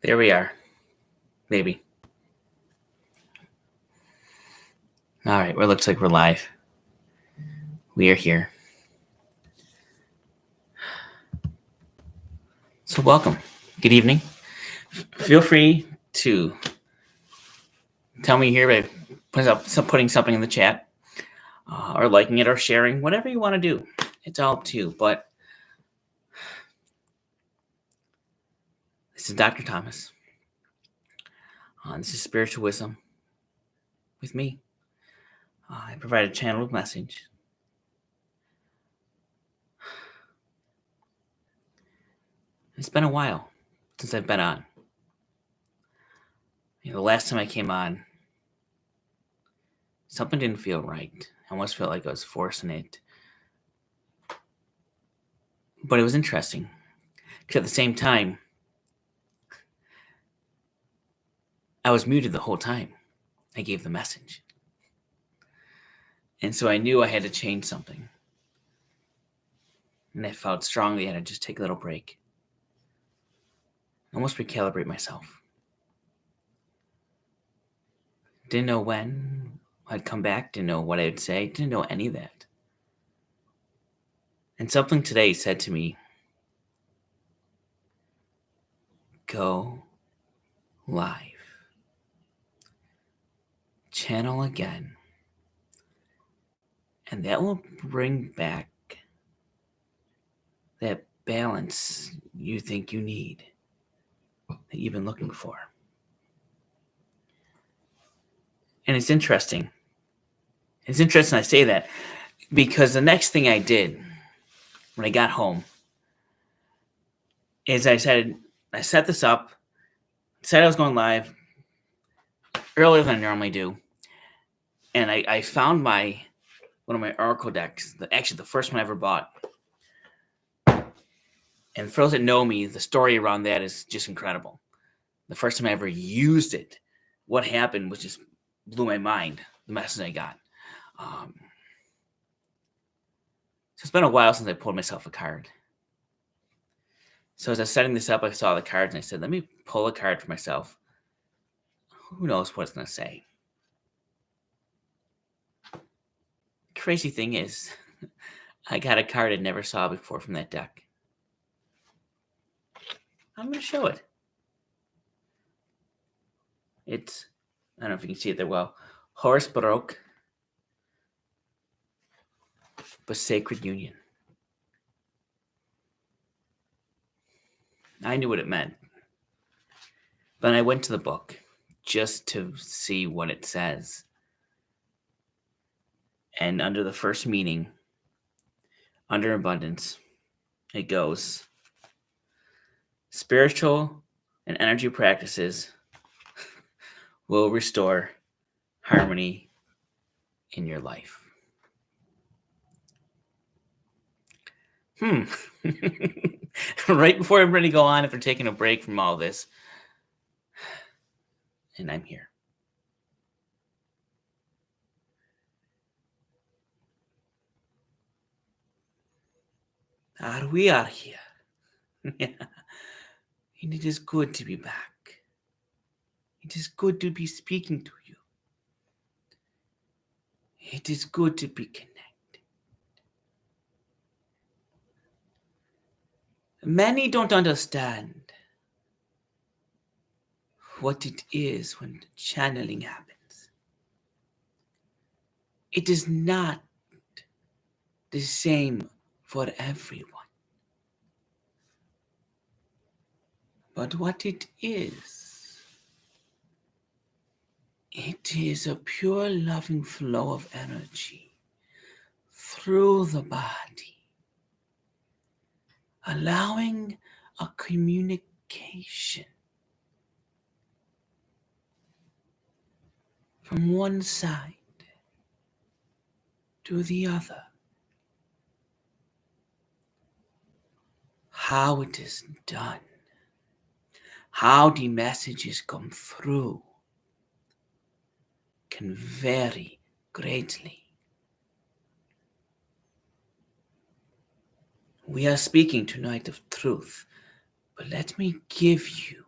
There we are. Maybe. All right. Well, it looks like we're live. We are here. So, welcome. Good evening. Feel free to tell me here by putting something in the chat or liking it or sharing, whatever you want to do. It's all up to you. But this is Dr. Thomas. This is Spiritual Wisdom with me. I provide a channeled message. It's been a while since I've been on. The last time I came on, something didn't feel right. I almost felt like I was forcing it. But it was interesting. Because at the same time, I was muted the whole time I gave the message. And so I knew I had to change something. And I felt strongly I had to just take a little break. Almost recalibrate myself. Didn't know when I'd come back. Didn't know what I would say. Didn't know any of that. And something today said to me, go live. Channel again. And that will bring back that balance you think you need, that you've been looking for. And it's interesting. It's interesting I say that because the next thing I did when I got home is I set this up, said I was going live earlier than I normally do. And I found one of my Oracle decks, actually the first one I ever bought. And for those that know me, the story around that is just incredible. The first time I ever used it, what happened was just blew my mind, the message I got. So it's been a while since I pulled myself a card. So as I was setting this up, I saw the cards and I said, let me pull a card for myself. Who knows what it's going to say? Crazy thing is, I got a card I never saw before from that deck. I'm going to show it. It's, I don't know if you can see it there well, Horus Baroque, but Sacred Union. I knew what it meant. But I went to the book just to see what it says. And under the first meaning, under abundance, it goes, spiritual and energy practices will restore harmony in your life. Right before I'm ready to go on, after taking a break from all this, and I'm here. We are here. And it is good to be back. It is good to be speaking to you. It is good to be connected. Many don't understand what it is when channeling happens. It is not the same for everyone. But what it is a pure loving flow of energy through the body, allowing a communication from one side to the other. How it is done, how the messages come through can vary greatly. We are speaking tonight of truth, but let me give you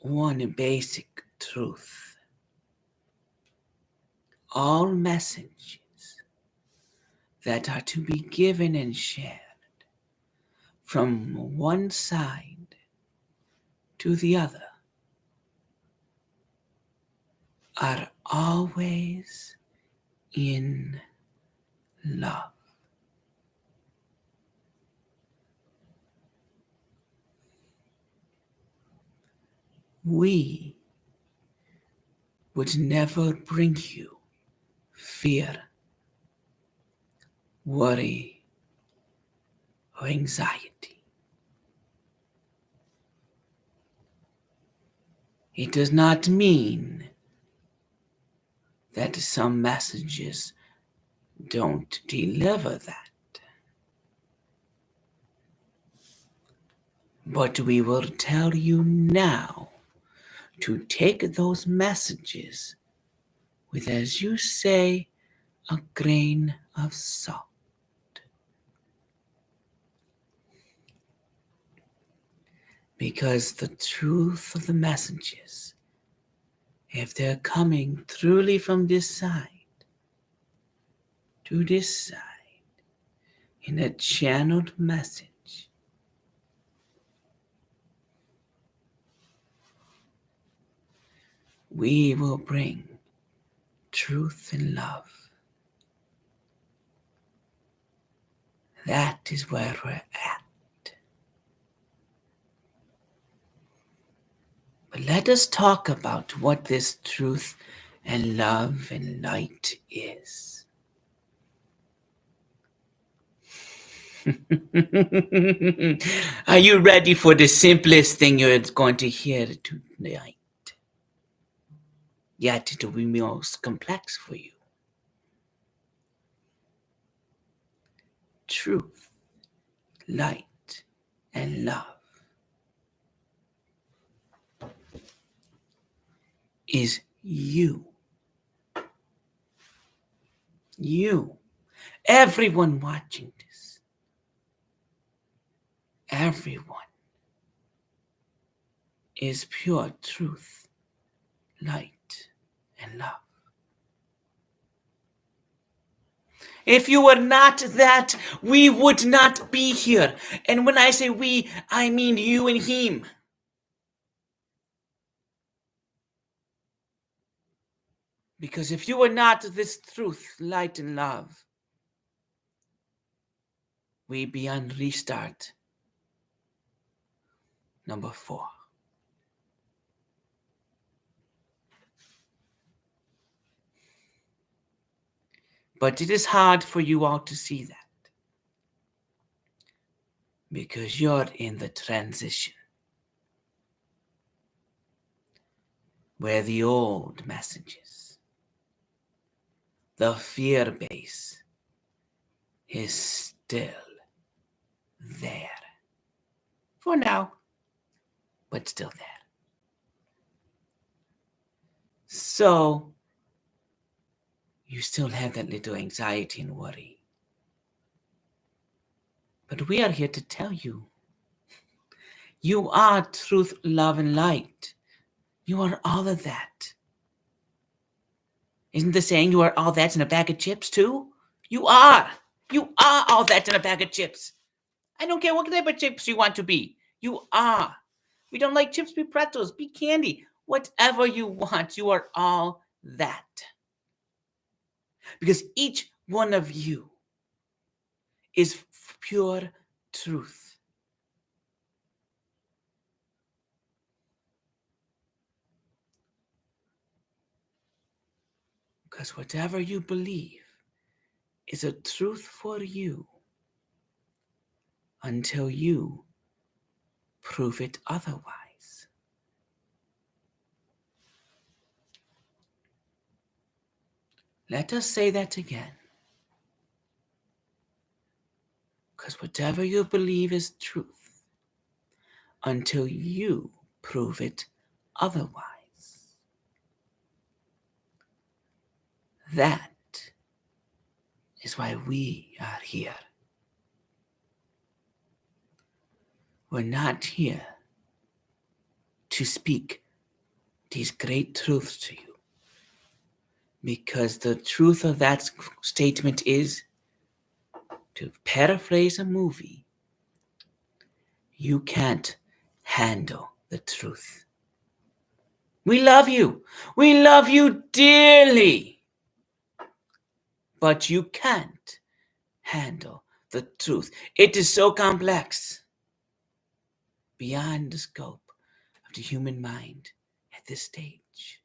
one basic truth. All messages that are to be given and shared from one side to the other are always in love. We would never bring you fear, worry, or anxiety. It does not mean that some messages don't deliver that. But we will tell you now to take those messages with, as you say, a grain of salt. Because the truth of the messages, if they're coming truly from this side to this side in a channeled message, we will bring truth and love. That is where we're at. But let us talk about what this truth and love and light is. Are you ready for the simplest thing you're going to hear tonight? Yet it will be most complex for you. Truth, light, and love is you. You. Everyone watching this. Everyone is pure truth, light, and love. If you were not that, we would not be here. And when I say we, I mean you and him. Because if you were not this truth, light, and love, we'd be on restart number 4. But it is hard for you all to see that. Because you're in the transition. Where the old messages, the fear base, is still there. For now, but still there. So, you still have that little anxiety and worry. But we are here to tell you, you are truth, love, and light. You are all of that. Isn't the saying you are all that in a bag of chips too? You are. You are all that in a bag of chips. I don't care what type of chips you want to be. You are. We don't like chips, be pretzels, be candy. Whatever you want, you are all that. Because each one of you is pure truth. Because whatever you believe is a truth for you until you prove it otherwise. Let us say that again. Because whatever you believe is truth until you prove it otherwise. That is why we are here. We're not here to speak these great truths to you. Because the truth of that statement is, to paraphrase a movie, you can't handle the truth. We love you. We love you dearly. But you can't handle the truth. It is so complex, beyond the scope of the human mind at this stage.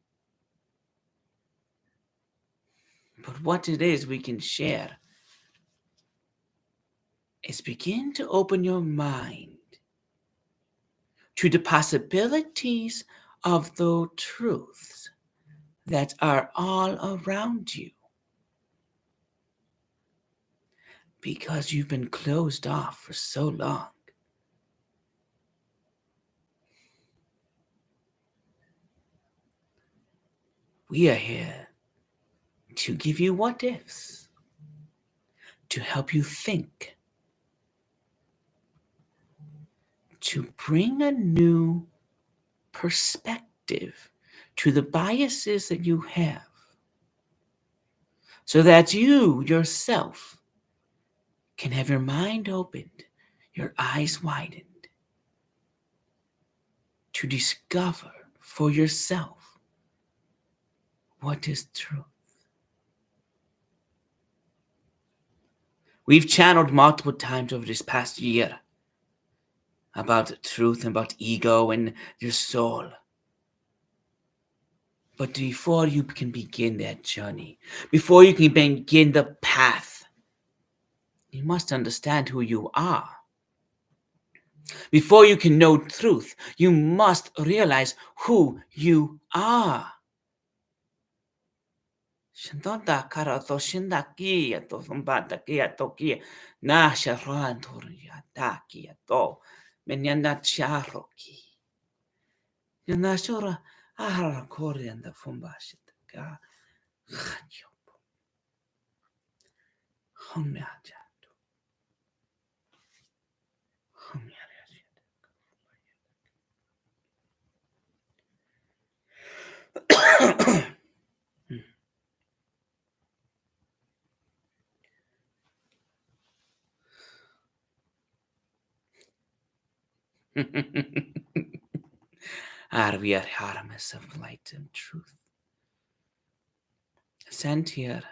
But what it is we can share is begin to open your mind to the possibilities of the truths that are all around you. Because you've been closed off for so long. We are here to give you what ifs, to help you think, to bring a new perspective to the biases that you have, so that you yourself can have your mind opened, your eyes widened, to discover for yourself what is truth. We've channeled multiple times over this past year about truth and about ego and your soul. But before you can begin that journey, before you can begin the path, you must understand who you are. Before you can know truth, you must realize who you are. Shandonda karato shindaki ato sombata ki ato ki na sharan toria taki ato menyana charoki. Yanashora ahara korianda fumbashita. We are harmless of light and truth. Sent here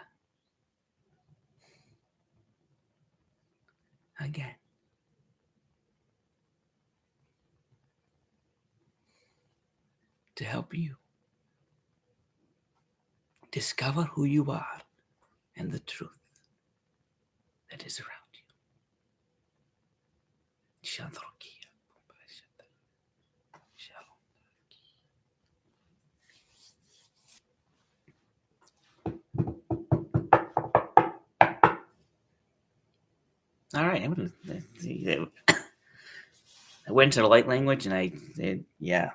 again. To help you discover who you are and the truth that is around you. All right, I'm gonna see. I went to the light language and I did, yeah.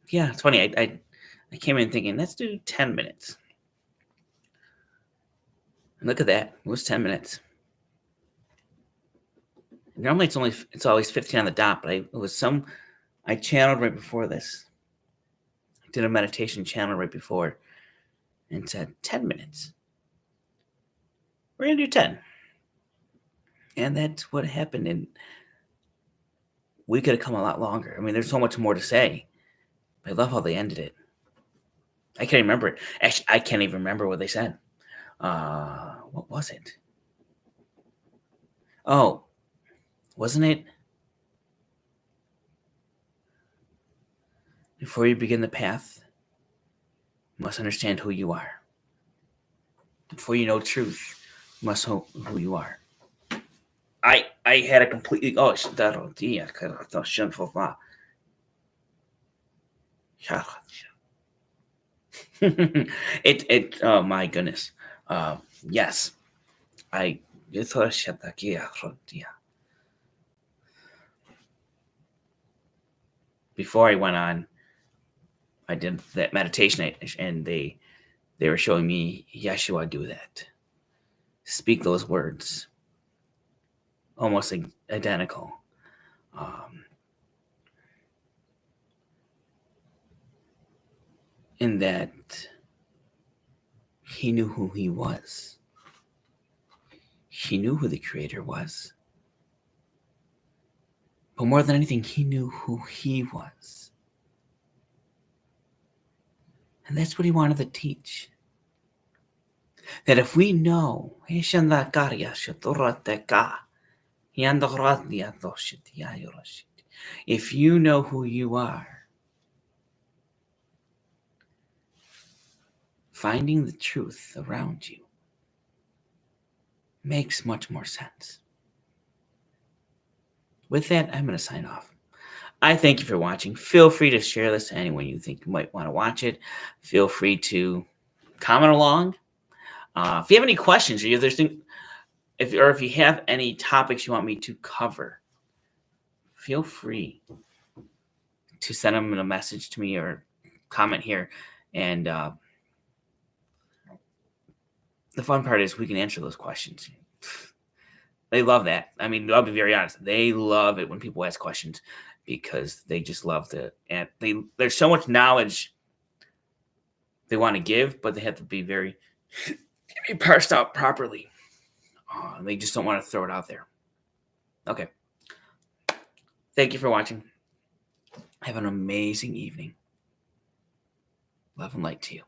Yeah, it's funny. I came in thinking, let's do 10 minutes. And look at that. It was 10 minutes. Normally it's always 15 on the dot, but I channeled right before this. I did a meditation channel right before and said 10 minutes. We're gonna do 10. And that's what happened. And we could have come a lot longer. I mean, there's so much more to say. I love how they ended it. I can't remember it. Actually, I can't even remember what they said. What was it? Oh, wasn't it? Before you begin the path, you must understand who you are. Before you know truth, you must know who you are. I had a completely it oh my goodness. Yes. Before I went on, I did that meditation and they were showing me Yeshua do that. Speak those words. almost identical. In that he knew who he was. He knew who the creator was. But more than anything, he knew who he was. And that's what he wanted to teach. That if we know, if you know who you are, finding the truth around you makes much more sense. With that, I'm going to sign off. I thank you for watching. Feel free to share this to anyone you think might want to watch it. Feel free to comment along. If you have any questions, or if you have any topics you want me to cover, feel free to send them a message to me or comment here. And the fun part is we can answer those questions. They love that. I mean, I'll be very honest. They love it when people ask questions because they just love to. And there's so much knowledge they want to give, but they have to be very parsed out properly. They just don't want to throw it out there. Okay. Thank you for watching. Have an amazing evening. Love and light to you.